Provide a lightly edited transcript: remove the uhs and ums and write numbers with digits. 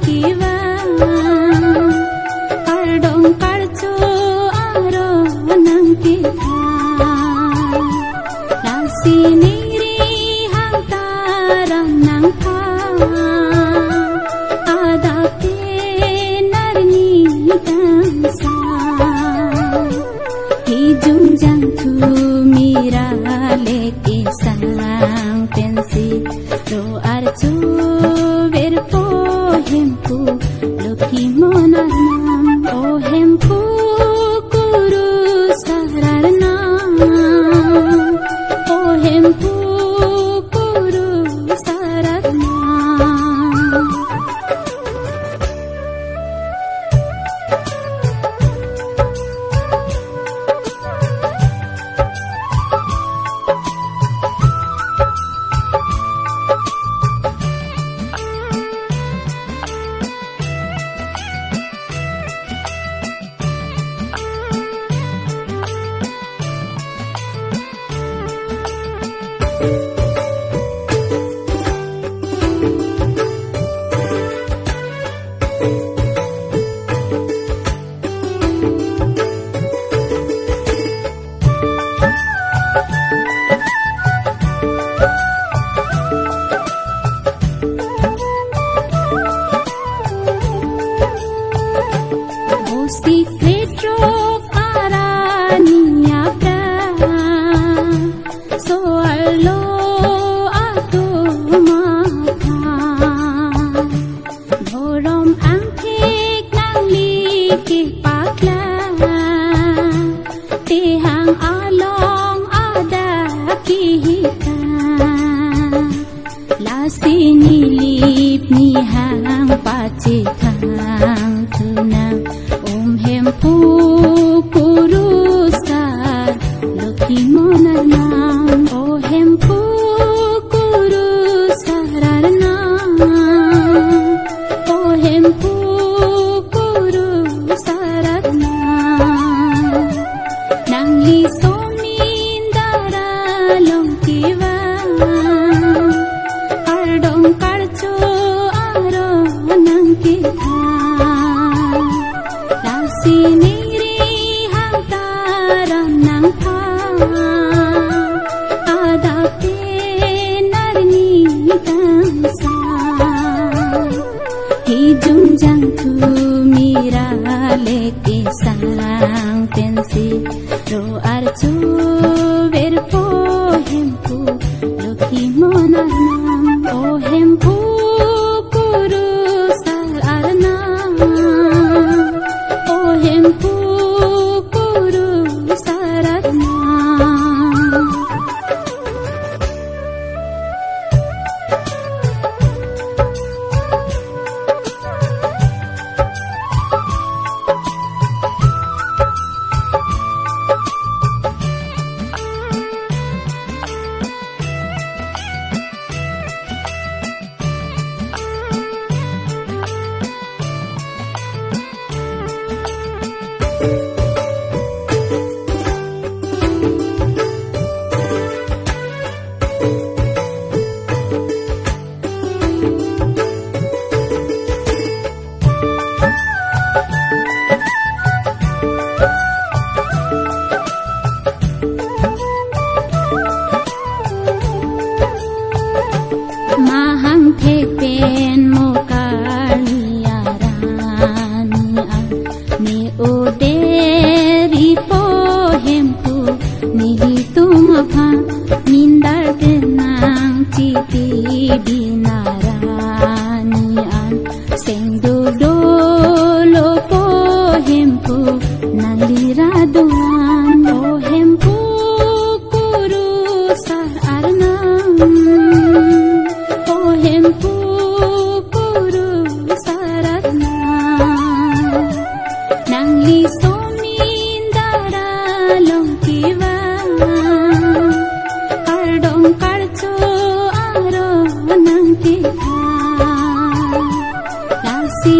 kiwa kardong karcho aro nang kita lasi niri hantaran nang pa adate narni dansa hijung jang tu mira leke sang pensi ro archu ver po hempu lokhi monar nam o hempu kuru sarar nam o hempu kuru sarar nam secret of arania pra so allo ato matha bhorom angkik nangli ki pakla tehang along ada kihita lasi nilip nihang pacithang tuna hempu kurusar lokhi monar nam o hempu kurusarar nam o hempu kurusarar nam nangli somindara longkiwa kardong karcho aro nang kita siniri hantaran nang pa adate narni dansa hijung jang tu mira leke sang pensi ro archu ver po hempu lokhi monar nam o hempu kuru sarar nam hempu kuru sarar nam mahang thepen mokania rania ni oderi po hempu ni tumapha mindar denang chiti binaranian sengdo dolo po hempu nalira duan o hempu kuru sarar nam hempu kuru sarar nam nangli somindara longkiwa kardong karcho aro nang kita lasi